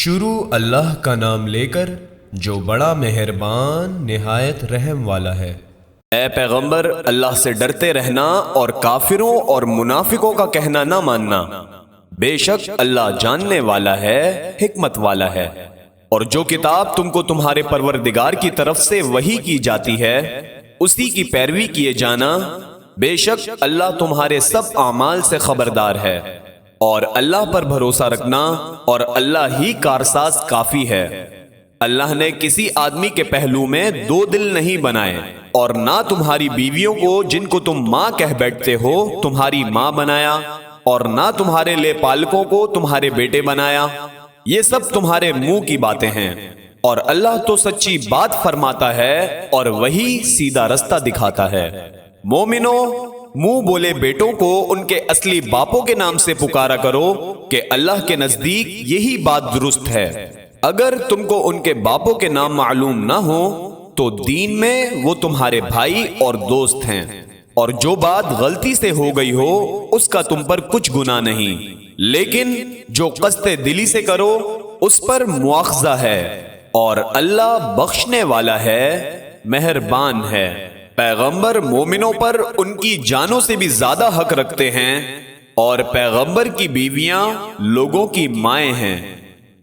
شروع اللہ کا نام لے کر جو بڑا مہربان نہایت رحم والا ہے۔ اے پیغمبر، اللہ سے ڈرتے رہنا اور کافروں اور منافقوں کا کہنا نہ ماننا۔ بے شک اللہ جاننے والا ہے، حکمت والا ہے۔ اور جو کتاب تم کو تمہارے پروردگار کی طرف سے وحی کی جاتی ہے اسی کی پیروی کیے جانا، بے شک اللہ تمہارے سب اعمال سے خبردار ہے۔ اور اللہ پر بھروسہ رکھنا اور اللہ ہی کارساز کافی ہے۔ اللہ نے کسی آدمی کے پہلو میں دو دل نہیں بنائے، اور نہ تمہاری بیویوں کو جن کو تم ماں کہہ بیٹھتے ہو تمہاری ماں بنایا، اور نہ تمہارے لے پالکوں کو تمہارے بیٹے بنایا۔ یہ سب تمہارے منہ کی باتیں ہیں، اور اللہ تو سچی بات فرماتا ہے اور وہی سیدھا رستہ دکھاتا ہے۔ مومنو، منہ بولے بیٹوں کو ان کے اصلی باپوں کے نام سے پکارا کرو کہ اللہ کے نزدیک یہی بات درست ہے۔ اگر تم کو ان کے باپوں کے نام معلوم نہ ہو تو دین میں وہ تمہارے بھائی اور دوست ہیں، اور جو بات غلطی سے ہو گئی ہو اس کا تم پر کچھ گناہ نہیں، لیکن جو قصد دلی سے کرو اس پر مواخذہ ہے، اور اللہ بخشنے والا ہے، مہربان ہے۔ پیغمبر مومنوں پر ان کی جانوں سے بھی زیادہ حق رکھتے ہیں، اور پیغمبر کی بیویاں لوگوں کی مائیں ہیں،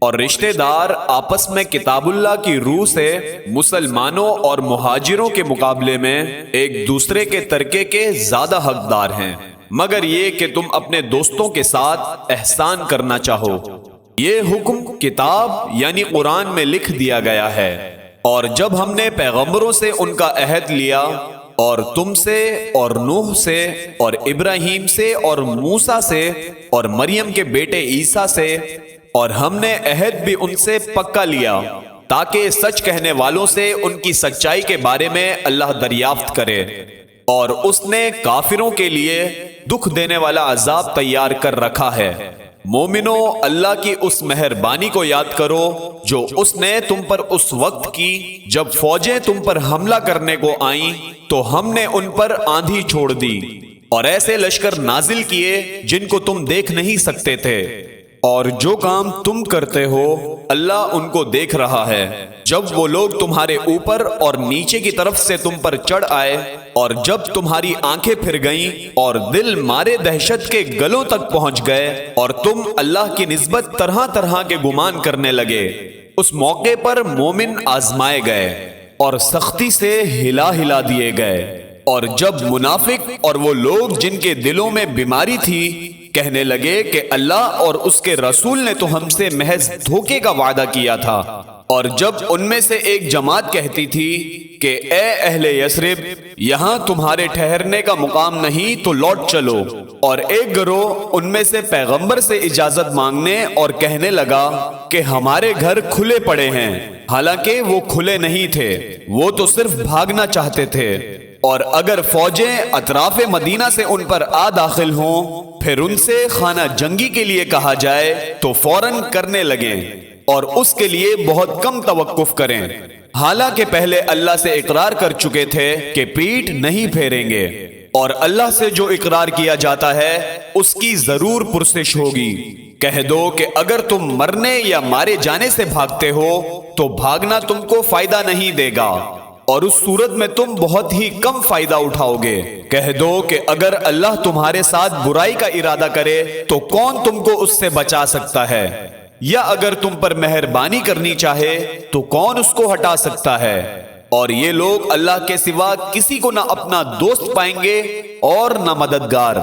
اور رشتہ دار آپس میں کتاب اللہ کی روح سے مسلمانوں اور مہاجروں کے مقابلے میں ایک دوسرے کے ترکے کے زیادہ حقدار ہیں، مگر یہ کہ تم اپنے دوستوں کے ساتھ احسان کرنا چاہو۔ یہ حکم کتاب یعنی قرآن میں لکھ دیا گیا ہے۔ اور جب ہم نے پیغمبروں سے ان کا عہد لیا، اور تم سے اور نوح سے اور ابراہیم سے اور موسیٰ سے اور مریم کے بیٹے عیسیٰ سے، اور ہم نے عہد بھی ان سے پکا لیا تاکہ سچ کہنے والوں سے ان کی سچائی کے بارے میں اللہ دریافت کرے، اور اس نے کافروں کے لیے دکھ دینے والا عذاب تیار کر رکھا ہے۔ مومنو، اللہ کی اس مہربانی کو یاد کرو جو اس نے تم پر اس وقت کی جب فوجیں تم پر حملہ کرنے کو آئیں تو ہم نے ان پر آندھی چھوڑ دی، اور ایسے لشکر نازل کیے جن کو تم دیکھ نہیں سکتے تھے۔ اور جو کام تم کرتے ہو اللہ ان کو دیکھ رہا ہے۔ جب وہ لوگ تمہارے اوپر اور نیچے کی طرف سے تم پر چڑھ آئے، اور جب تمہاری آنکھیں پھر گئیں اور دل مارے دہشت کے گلوں تک پہنچ گئے، اور تم اللہ کی نسبت طرح طرح کے گمان کرنے لگے، اس موقع پر مومن آزمائے گئے اور سختی سے ہلا ہلا دیے گئے۔ اور جب منافق اور وہ لوگ جن کے دلوں میں بیماری تھی کہنے لگے کہ اللہ اور اس کے رسول نے تو ہم سے محض دھوکے کا وعدہ کیا تھا، اور جب ان میں سے ایک جماعت کہتی تھی کہ اے اہل یثرب، یہاں تمہارے ٹھہرنے کا مقام نہیں تو لوٹ چلو، اور ایک گروہ ان میں سے پیغمبر سے اجازت مانگنے اور کہنے لگا کہ ہمارے گھر کھلے پڑے ہیں، حالانکہ وہ کھلے نہیں تھے، وہ تو صرف بھاگنا چاہتے تھے۔ اور اگر فوجیں اطراف مدینہ سے ان پر آ داخل ہوں پھر ان سے خانہ جنگی کے لیے کہا جائے تو فوراً کرنے لگیں، اور اس کے لیے بہت کم توقف کریں، حالانکہ پہلے اللہ سے اقرار کر چکے تھے کہ پیٹھ نہیں پھیریں گے، اور اللہ سے جو اقرار کیا جاتا ہے اس کی ضرور پرسش ہوگی۔ کہہ دو کہ اگر تم مرنے یا مارے جانے سے بھاگتے ہو تو بھاگنا تم کو فائدہ نہیں دے گا، اور اس صورت میں تم بہت ہی کم فائدہ اٹھاؤ گے۔ کہہ دو کہ اگر اللہ تمہارے ساتھ برائی کا ارادہ کرے تو کون تم کو اس سے بچا سکتا ہے، یا اگر تم پر مہربانی کرنی چاہے تو کون اس کو ہٹا سکتا ہے۔ اور یہ لوگ اللہ کے سوا کسی کو نہ اپنا دوست پائیں گے اور نہ مددگار۔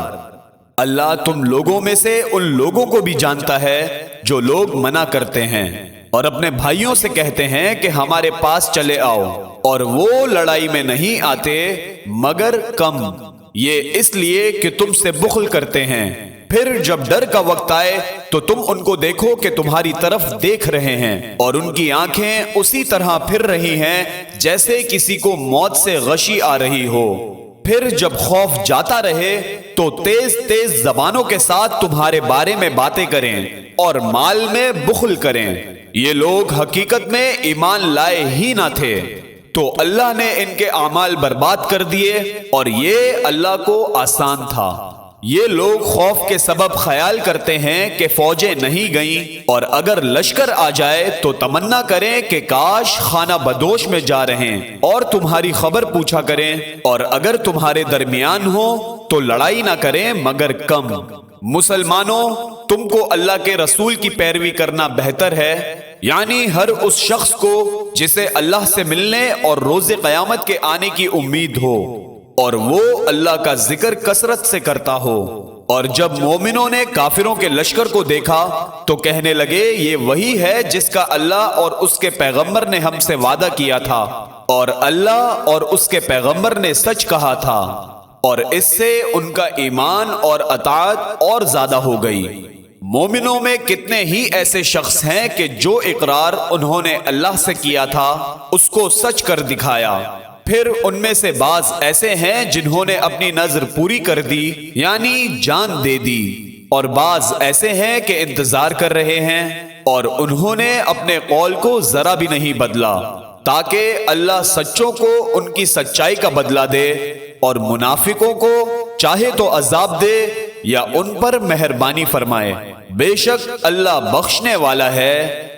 اللہ تم لوگوں میں سے ان لوگوں کو بھی جانتا ہے جو لوگ منع کرتے ہیں اور اپنے بھائیوں سے کہتے ہیں کہ ہمارے پاس چلے آؤ، اور وہ لڑائی میں نہیں آتے مگر کم، یہ اس لیے کہ تم سے بخل کرتے ہیں۔ پھر جب ڈر کا وقت آئے تو تم ان کو دیکھو کہ تمہاری طرف دیکھ رہے ہیں، اور ان کی آنکھیں اسی طرح پھر رہی ہیں جیسے کسی کو موت سے غشی آ رہی ہو۔ پھر جب خوف جاتا رہے تو تیز تیز زبانوں کے ساتھ تمہارے بارے میں باتیں کریں اور مال میں بخل کریں۔ یہ لوگ حقیقت میں ایمان لائے ہی نہ تھے، تو اللہ نے ان کے اعمال برباد کر دیے، اور یہ اللہ کو آسان تھا۔ یہ لوگ خوف کے سبب خیال کرتے ہیں کہ فوجیں نہیں گئیں، اور اگر لشکر آ جائے تو تمنا کریں کہ کاش خانہ بدوش میں جا رہے ہیں اور تمہاری خبر پوچھا کریں، اور اگر تمہارے درمیان ہو تو لڑائی نہ کریں مگر کم۔ مسلمانوں، تم کو اللہ کے رسول کی پیروی کرنا بہتر ہے، یعنی ہر اس شخص کو جسے اللہ سے ملنے اور روز قیامت کے آنے کی امید ہو، اور وہ اللہ کا ذکر کثرت سے کرتا ہو۔ اور جب مومنوں نے کافروں کے لشکر کو دیکھا تو کہنے لگے یہ وہی ہے جس کا اللہ اور اس کے پیغمبر نے ہم سے وعدہ کیا تھا، اور اللہ اور اس کے پیغمبر نے سچ کہا تھا، اور اس سے ان کا ایمان اور اطاعت اور زیادہ ہو گئی۔ مومنوں میں کتنے ہی ایسے شخص ہیں کہ جو اقرار انہوں نے اللہ سے کیا تھا اس کو سچ کر دکھایا، پھر ان میں سے بعض ایسے ہیں جنہوں نے اپنی نظر پوری کر دی، یعنی جان دے دی، اور بعض ایسے ہیں کہ انتظار کر رہے ہیں، اور انہوں نے اپنے قول کو ذرا بھی نہیں بدلا، تاکہ اللہ سچوں کو ان کی سچائی کا بدلہ دے، اور منافقوں کو چاہے تو عذاب دے یا ان پر مہربانی فرمائے۔ بے شک اللہ بخشنے والا ہے،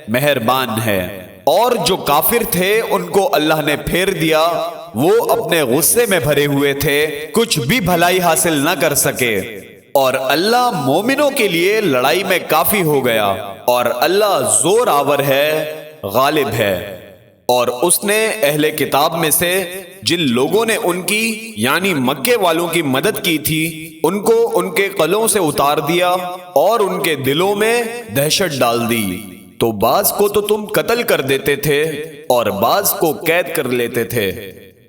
مہربان ہے۔ اور جو کافر تھے ان کو اللہ نے پھیر دیا، وہ اپنے غصے میں بھرے ہوئے تھے، کچھ بھی بھلائی حاصل نہ کر سکے، اور اللہ مومنوں کے لیے لڑائی میں کافی ہو گیا، اور اللہ زور آور ہے، غالب ہے۔ اور اس نے اہل کتاب میں سے جن لوگوں نے ان کی یعنی مکے والوں کی مدد کی تھی ان کو ان کے قلعوں سے اتار دیا اور ان کے دلوں میں دہشت ڈال دی، تو بعض کو تو تم قتل کر دیتے تھے اور بعض کو قید کر لیتے تھے،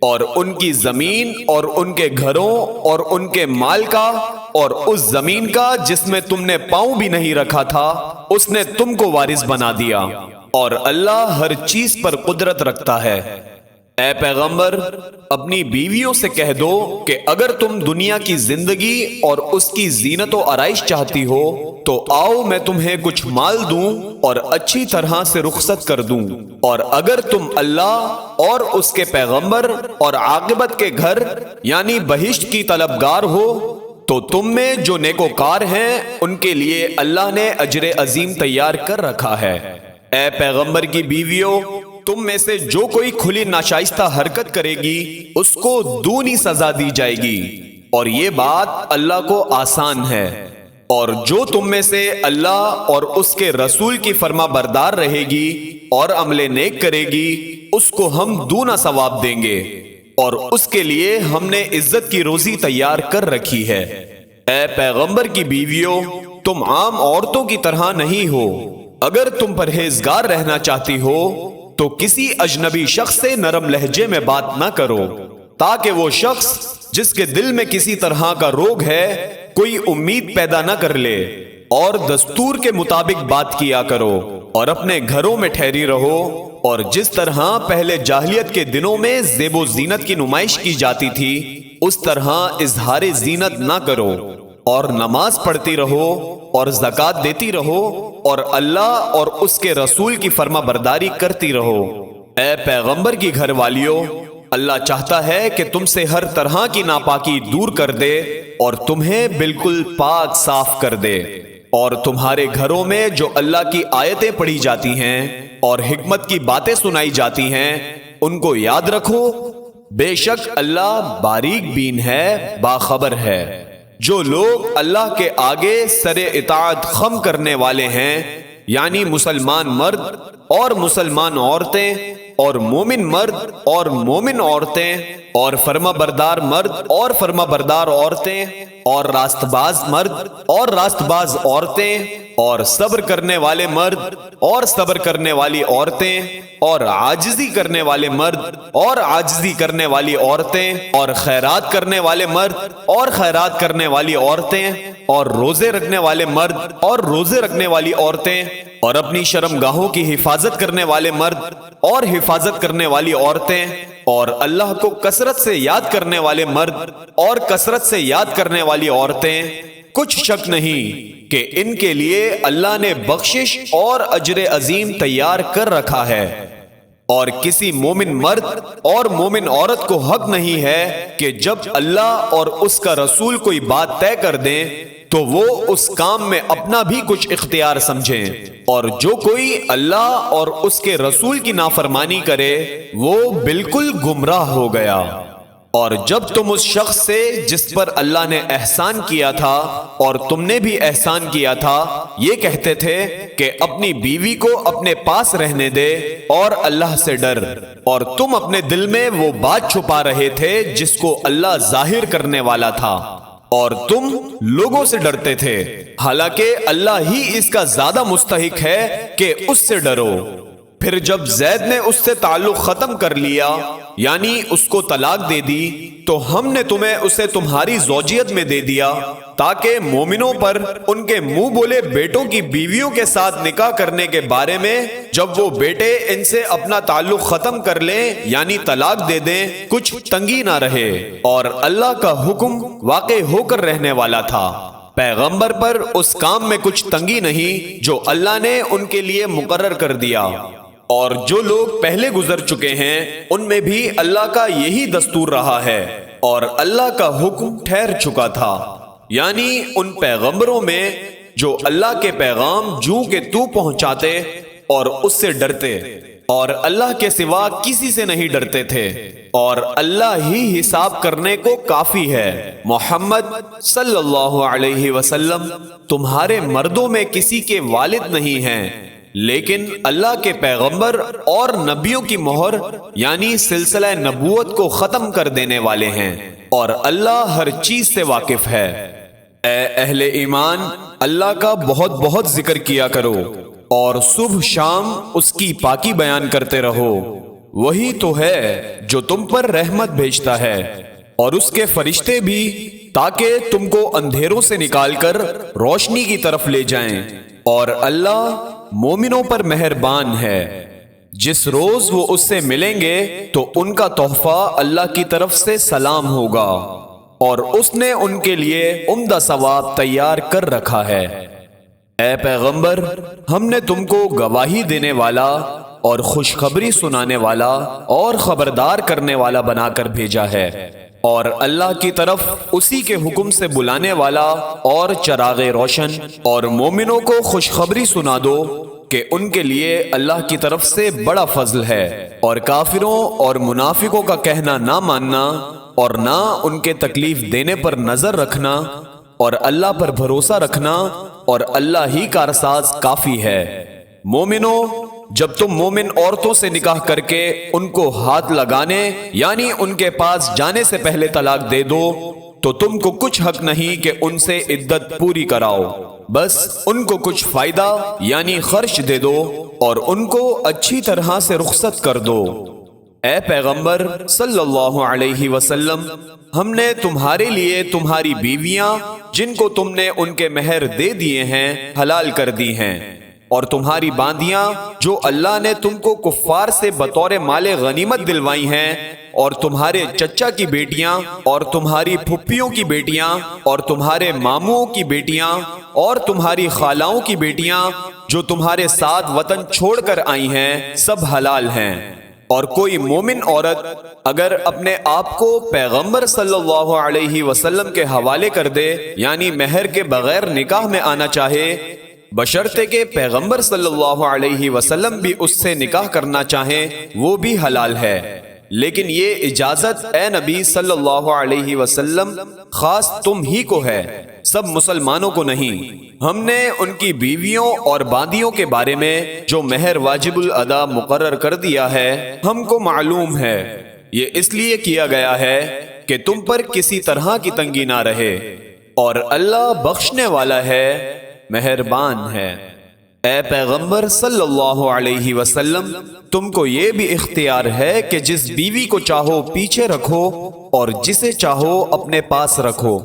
اور ان کی زمین اور ان کے گھروں اور ان کے مال کا اور اس زمین کا جس میں تم نے پاؤں بھی نہیں رکھا تھا اس نے تم کو وارث بنا دیا، اور اللہ ہر چیز پر قدرت رکھتا ہے۔ اے پیغمبر، اپنی بیویوں سے کہہ دو کہ اگر تم دنیا کی زندگی اور اس کی زینت و آرائش چاہتی ہو تو آؤ میں تمہیں کچھ مال دوں اور اچھی طرح سے رخصت کر دوں، اور اگر تم اللہ اور اس کے پیغمبر اور عاقبت کے گھر یعنی بہشت کی طلبگار ہو تو تم میں جو نیکوکار ہیں ان کے لیے اللہ نے اجر عظیم تیار کر رکھا ہے۔ اے پیغمبر کی بیویوں، تم میں سے جو کوئی کھلی ناشائستہ حرکت کرے گی اس کو دونی سزا دی جائے گی، اور یہ بات اللہ کو آسان ہے، اور جو تم میں سے اللہ اور اس کے رسول کی فرما بردار رہے گی اور عمل نیک کرے گی اس کو ہم دونا ثواب دیں گے، اور اس کے لیے ہم نے عزت کی روزی تیار کر رکھی ہے۔ اے پیغمبر کی بیویوں، تم عام عورتوں کی طرح نہیں ہو، اگر تم پرہیزگار رہنا چاہتی ہو تو کسی اجنبی شخص سے نرم لہجے میں بات نہ کرو، تاکہ وہ شخص جس کے دل میں کسی طرح کا روگ ہے کوئی امید پیدا نہ کر لے، اور دستور کے مطابق بات کیا کرو اور اپنے گھروں میں ٹھہری رہو، اور جس طرح پہلے جاہلیت کے دنوں میں زیب و زینت کی نمائش کی جاتی تھی اس طرح اظہار زینت نہ کرو، اور نماز پڑھتی رہو اور زکوٰۃ دیتی رہو اور اللہ اور اس کے رسول کی فرما برداری کرتی رہو۔ اے پیغمبر کی گھر والیوں، اللہ چاہتا ہے کہ تم سے ہر طرح کی ناپاکی دور کر دے اور تمہیں بالکل پاک صاف کر دے، اور تمہارے گھروں میں جو اللہ کی آیتیں پڑھی جاتی ہیں اور حکمت کی باتیں سنائی جاتی ہیں ان کو یاد رکھو، بے شک اللہ باریک بین ہے، باخبر ہے۔ جو لوگ اللہ کے آگے سر اطاعت خم کرنے والے ہیں یعنی مسلمان مرد اور مسلمان عورتیں اور مومن مرد اور مومن عورتیں اور فرما بردار مرد اور فرما بردار عورتیں اور راست باز مرد اور راست باز عورتیں اور صبر کرنے والے مرد اور صبر کرنے والی عورتیں اور عاجزی کرنے والے مرد اور عاجزی کرنے والی عورتیں اور خیرات کرنے والے مرد اور خیرات کرنے والی عورتیں اور روزے رکھنے والے مرد اور روزے رکھنے والی عورتیں اور اپنی شرمگاہوں کی حفاظت کرنے والے مرد اور حفاظت کرنے والی عورتیں اور اللہ کو کثرت سے یاد کرنے والے مرد اور کثرت سے یاد کرنے والی عورتیں، کچھ شک نہیں کہ ان کے لیے اللہ نے بخشش اور اجر عظیم تیار کر رکھا ہے۔ اور کسی مومن مرد اور مومن عورت کو حق نہیں ہے کہ جب اللہ اور اس کا رسول کوئی بات طے کر دیں تو وہ اس کام میں اپنا بھی کچھ اختیار سمجھیں، اور جو کوئی اللہ اور اس کے رسول کی نافرمانی کرے وہ بالکل گمراہ ہو گیا۔ اور جب تم اس شخص سے جس پر اللہ نے احسان کیا تھا اور تم نے بھی احسان کیا تھا یہ کہتے تھے کہ اپنی بیوی کو اپنے پاس رہنے دے اور اللہ سے ڈر، اور تم اپنے دل میں وہ بات چھپا رہے تھے جس کو اللہ ظاہر کرنے والا تھا، اور تم لوگوں سے ڈرتے تھے، حالانکہ اللہ ہی اس کا زیادہ مستحق ہے کہ اس سے ڈرو۔ پھر جب زید نے اس سے تعلق ختم کر لیا یعنی اس کو طلاق دے دی تو ہم نے تمہیں اسے تمہاری زوجیت میں دے دیا تاکہ مومنوں پر ان کے منہ بولے بیٹوں کی بیویوں کے ساتھ نکاح کرنے کے بارے میں جب وہ بیٹے ان سے اپنا تعلق ختم کر لیں یعنی طلاق دے دیں کچھ تنگی نہ رہے، اور اللہ کا حکم واقع ہو کر رہنے والا تھا۔ پیغمبر پر اس کام میں کچھ تنگی نہیں جو اللہ نے ان کے لیے مقرر کر دیا، اور جو لوگ پہلے گزر چکے ہیں ان میں بھی اللہ کا یہی دستور رہا ہے، اور اللہ کا حکم ٹھہر چکا تھا، یعنی ان پیغمبروں میں جو اللہ کے پیغام جوں کہ تو پہنچاتے اور اس سے ڈرتے اور اللہ کے سوا کسی سے نہیں ڈرتے تھے، اور اللہ ہی حساب کرنے کو کافی ہے۔ محمد صلی اللہ علیہ وسلم تمہارے مردوں میں کسی کے والد نہیں ہیں، لیکن اللہ کے پیغمبر اور نبیوں کی مہر یعنی سلسلہ نبوت کو ختم کر دینے والے ہیں، اور اللہ ہر چیز سے واقف ہے۔ اے اہل ایمان، اللہ کا بہت بہت ذکر کیا کرو اور صبح شام اس کی پاکی بیان کرتے رہو، وہی تو ہے جو تم پر رحمت بھیجتا ہے اور اس کے فرشتے بھی، تاکہ تم کو اندھیروں سے نکال کر روشنی کی طرف لے جائیں، اور اللہ مومنوں پر مہربان ہے۔ جس روز وہ اس سے ملیں گے تو ان کا تحفہ اللہ کی طرف سے سلام ہوگا، اور اس نے ان کے لیے عمدہ ثواب تیار کر رکھا ہے۔ اے پیغمبر، ہم نے تم کو گواہی دینے والا اور خوشخبری سنانے والا اور خبردار کرنے والا بنا کر بھیجا ہے، اور اللہ کی طرف اسی کے حکم سے بلانے والا اور چراغ روشن، اور مومنوں کو خوشخبری سنا دو کہ ان کے لیے اللہ کی طرف سے بڑا فضل ہے، اور کافروں اور منافقوں کا کہنا نہ ماننا اور نہ ان کے تکلیف دینے پر نظر رکھنا، اور اللہ پر بھروسہ رکھنا، اور اللہ ہی کارساز کافی ہے۔ مومنوں، جب تم مومن عورتوں سے نکاح کر کے ان کو ہاتھ لگانے یعنی ان کے پاس جانے سے پہلے طلاق دے دو تو تم کو کچھ حق نہیں کہ ان سے عدت پوری کراؤ، بس ان کو کچھ فائدہ یعنی خرچ دے دو اور ان کو اچھی طرح سے رخصت کر دو۔ اے پیغمبر صلی اللہ علیہ وسلم، ہم نے تمہارے لیے تمہاری بیویاں جن کو تم نے ان کے مہر دے دیے ہیں حلال کر دی ہیں، اور تمہاری باندیاں جو اللہ نے تم کو کفار سے بطور مال غنیمت دلوائی ہیں، اور تمہارے چچا کی بیٹیاں اور تمہاری پھپھیوں کی بیٹیاں اور تمہارے ماموں کی بیٹیاں اور تمہاری خالاؤں کی بیٹیاں جو تمہارے ساتھ وطن چھوڑ کر آئی ہیں، سب حلال ہیں۔ اور کوئی مومن عورت اگر اپنے آپ کو پیغمبر صلی اللہ علیہ وسلم کے حوالے کر دے یعنی مہر کے بغیر نکاح میں آنا چاہے، بشرطے کہ پیغمبر صلی اللہ علیہ وسلم بھی اس سے نکاح کرنا چاہیں، وہ بھی حلال ہے، لیکن یہ اجازت اے نبی صلی اللہ علیہ وسلم خاص تم ہی کو ہے، سب مسلمانوں کو نہیں۔ ہم نے ان کی بیویوں اور باندیوں کے بارے میں جو مہر واجب الادا مقرر کر دیا ہے ہم کو معلوم ہے، یہ اس لیے کیا گیا ہے کہ تم پر کسی طرح کی تنگی نہ رہے، اور اللہ بخشنے والا ہے، مہربان ہے۔ اے پیغمبر صلی اللہ علیہ وسلم، تم کو یہ بھی اختیار ہے کہ جس بیوی کو چاہو پیچھے رکھو اور جسے چاہو اپنے پاس رکھو،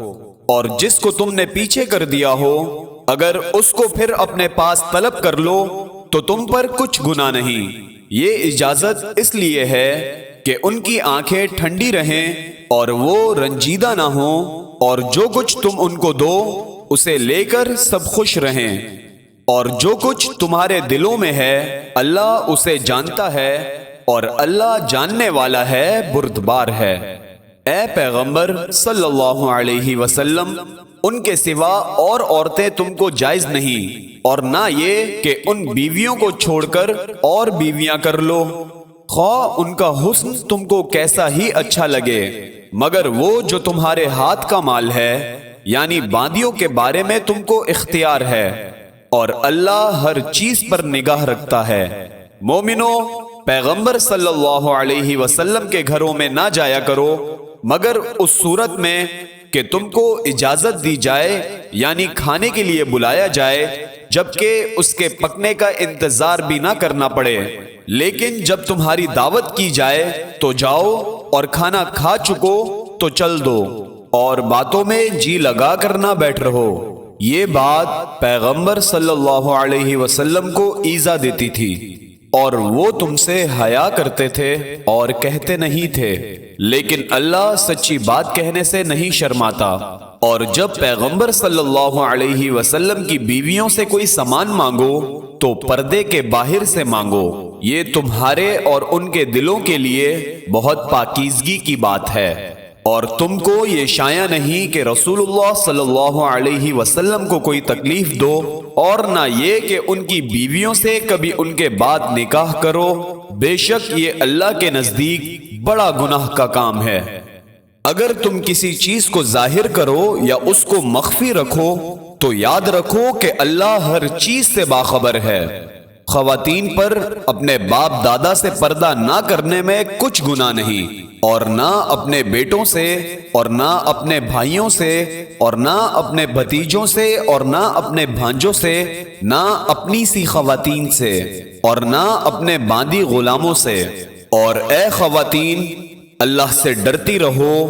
اور جس کو تم نے پیچھے کر دیا ہو اگر اس کو پھر اپنے پاس طلب کر لو تو تم پر کچھ گناہ نہیں۔ یہ اجازت اس لیے ہے کہ ان کی آنکھیں ٹھنڈی رہیں اور وہ رنجیدہ نہ ہوں، اور جو کچھ تم ان کو دو اسے لے کر سب خوش رہیں، اور جو کچھ تمہارے دلوں میں ہے اللہ اسے جانتا ہے، اور اللہ جاننے والا ہے، بردبار ہے۔ اے پیغمبر صلی اللہ علیہ وسلم، ان کے سوا اور عورتیں تم کو جائز نہیں، اور نہ یہ کہ ان بیویوں کو چھوڑ کر اور بیویاں کر لو، خواہ ان کا حسن تم کو کیسا ہی اچھا لگے، مگر وہ جو تمہارے ہاتھ کا مال ہے، یعنی باندیوں کے بارے میں تم کو اختیار ہے، اور اللہ ہر چیز پر نگاہ رکھتا ہے۔ مومنو، پیغمبر صلی اللہ علیہ وسلم کے گھروں میں نہ جایا کرو مگر اس صورت میں کہ تم کو اجازت دی جائے، یعنی کھانے کے لیے بلایا جائے، جبکہ اس کے پکنے کا انتظار بھی نہ کرنا پڑے۔ لیکن جب تمہاری دعوت کی جائے تو جاؤ، اور کھانا کھا چکو تو چل دو، اور باتوں میں جی لگا کر نہ بیٹھ رہو۔ یہ بات پیغمبر صلی اللہ علیہ وسلم کو ایذا دیتی تھی، اور وہ تم سے حیا کرتے تھے اور کہتے نہیں تھے، لیکن اللہ سچی بات کہنے سے نہیں شرماتا۔ اور جب پیغمبر صلی اللہ علیہ وسلم کی بیویوں سے کوئی سامان مانگو تو پردے کے باہر سے مانگو، یہ تمہارے اور ان کے دلوں کے لیے بہت پاکیزگی کی بات ہے۔ اور تم کو یہ شایع نہیں کہ رسول اللہ صلی اللہ علیہ وسلم کو کوئی تکلیف دو، اور نہ یہ کہ ان کی بیویوں سے کبھی ان کے بعد نکاح کرو، بے شک یہ اللہ کے نزدیک بڑا گناہ کا کام ہے۔ اگر تم کسی چیز کو ظاہر کرو یا اس کو مخفی رکھو تو یاد رکھو کہ اللہ ہر چیز سے باخبر ہے۔ خواتین پر اپنے باپ دادا سے پردہ نہ کرنے میں کچھ گناہ نہیں، اور نہ اپنے بیٹوں سے، اور نہ اپنے بھائیوں سے، اور نہ اپنے بھتیجوں سے، اور نہ اپنے بھانجوں سے، نہ اپنی سی خواتین سے، اور نہ اپنے باندی غلاموں سے۔ اور اے خواتین، اللہ سے ڈرتی رہو،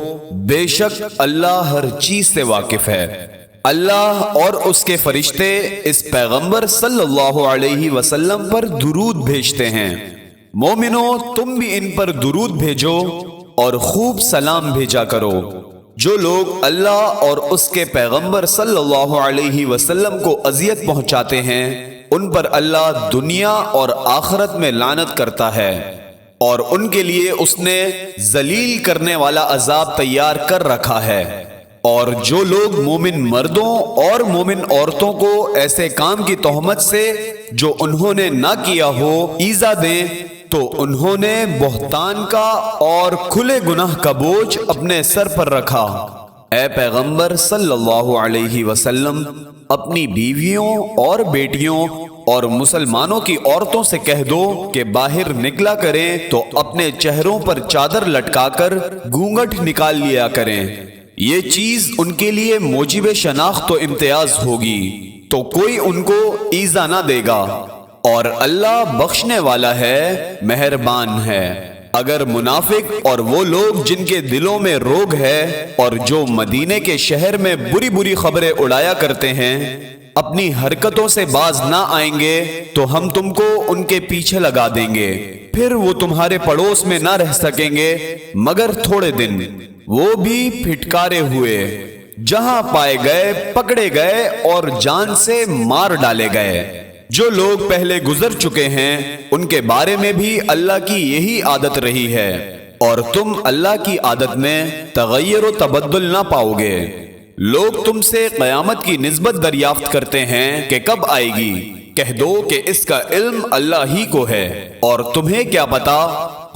بے شک اللہ ہر چیز سے واقف ہے۔ اللہ اور اس کے فرشتے اس پیغمبر صلی اللہ علیہ وسلم پر درود بھیجتے ہیں۔ مومنو، تم بھی ان پر درود بھیجو اور خوب سلام بھیجا کرو۔ جو لوگ اللہ اور اس کے پیغمبر صلی اللہ علیہ وسلم کو اذیت پہنچاتے ہیں، ان پر اللہ دنیا اور آخرت میں لعنت کرتا ہے، اور ان کے لیے اس نے ذلیل کرنے والا عذاب تیار کر رکھا ہے۔ اور جو لوگ مومن مردوں اور مومن عورتوں کو ایسے کام کی تہمت سے جو انہوں نے نہ کیا ہو ایذا دیں، تو انہوں نے بہتان کا اور کھلے گناہ کا بوجھ اپنے سر پر رکھا۔ اے پیغمبر صلی اللہ علیہ وسلم، اپنی بیویوں اور بیٹیوں اور مسلمانوں کی عورتوں سے کہہ دو کہ باہر نکلا کریں تو اپنے چہروں پر چادر لٹکا کر گھونگھٹ نکال لیا کریں، یہ چیز ان کے لیے موجب شناخت و امتیاز ہوگی، تو کوئی ان کو ایذا نہ دے گا، اور اللہ بخشنے والا ہے، مہربان ہے۔ اگر منافق اور وہ لوگ جن کے دلوں میں روگ ہے اور جو مدینے کے شہر میں بری بری خبریں اڑایا کرتے ہیں اپنی حرکتوں سے باز نہ آئیں گے تو ہم تم کو ان کے پیچھے لگا دیں گے، پھر وہ تمہارے پڑوس میں نہ رہ سکیں گے مگر تھوڑے دن، وہ بھی پھٹکارے ہوئے، جہاں پائے گئے پکڑے گئے اور جان سے مار ڈالے گئے۔ جو لوگ پہلے گزر چکے ہیں ان کے بارے میں بھی اللہ کی یہی عادت رہی ہے، اور تم اللہ کی عادت میں تغیر و تبدل نہ پاؤ گے۔ لوگ تم سے قیامت کی نسبت دریافت کرتے ہیں کہ کب آئے گی، کہہ دو کہ اس کا علم اللہ ہی کو ہے، اور تمہیں کیا پتا،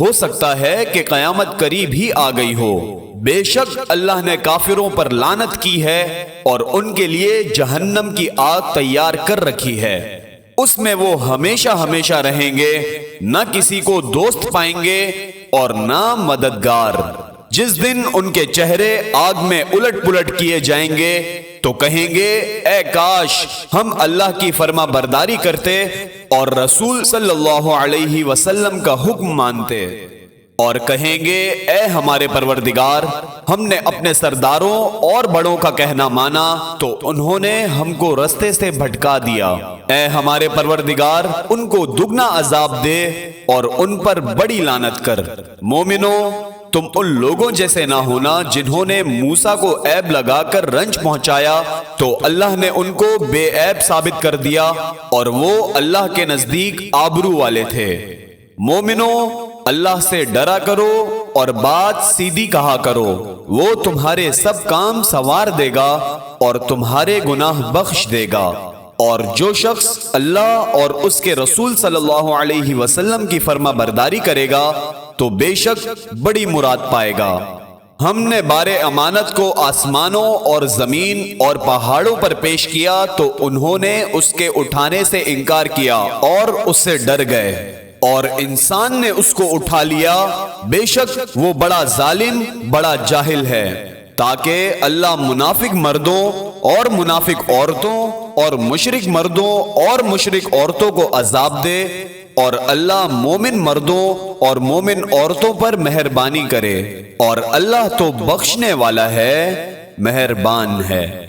ہو سکتا ہے کہ قیامت قریب ہی آ گئی ہو۔ بے شک اللہ نے کافروں پر لعنت کی ہے اور ان کے لیے جہنم کی آگ تیار کر رکھی ہے، اس میں وہ ہمیشہ ہمیشہ رہیں گے، نہ کسی کو دوست پائیں گے اور نہ مددگار۔ جس دن ان کے چہرے آگ میں الٹ پلٹ کیے جائیں گے تو کہیں گے اے کاش ہم اللہ کی فرما برداری کرتے اور رسول صلی اللہ علیہ وسلم کا حکم مانتے، اور کہیں گے اے ہمارے پروردگار، ہم نے اپنے سرداروں اور بڑوں کا کہنا مانا تو انہوں نے ہم کو رستے سے بھٹکا دیا۔ اے ہمارے پروردگار، ان کو دگنا عذاب دے اور ان پر بڑی لعنت کر۔ مومنو، تم ان لوگوں جیسے نہ ہونا جنہوں نے موسیٰ کو عیب لگا کر رنج پہنچایا تو اللہ نے ان کو بے عیب ثابت کر دیا اور وہ اللہ کے نزدیک آبرو والے تھے۔ مومنو، اللہ سے ڈرا کرو اور بات سیدھی کہا کرو، وہ تمہارے سب کام سنوار دے گا اور تمہارے گناہ بخش دے گا۔ اور جو شخص اللہ اور اس کے رسول صلی اللہ علیہ وسلم کی فرما برداری کرے گا تو بے شک بڑی مراد پائے گا۔ ہم نے بار امانت کو آسمانوں اور زمین اور پہاڑوں پر پیش کیا تو انہوں نے اس کے اٹھانے سے انکار کیا اور اس سے ڈر گئے، اور انسان نے اس کو اٹھا لیا، بے شک وہ بڑا ظالم بڑا جاہل ہے۔ تاکہ اللہ منافق مردوں اور منافق عورتوں اور مشرک مردوں اور مشرک عورتوں کو عذاب دے، اور اللہ مومن مردوں اور مومن عورتوں پر مہربانی کرے، اور اللہ تو بخشنے والا ہے، مہربان ہے۔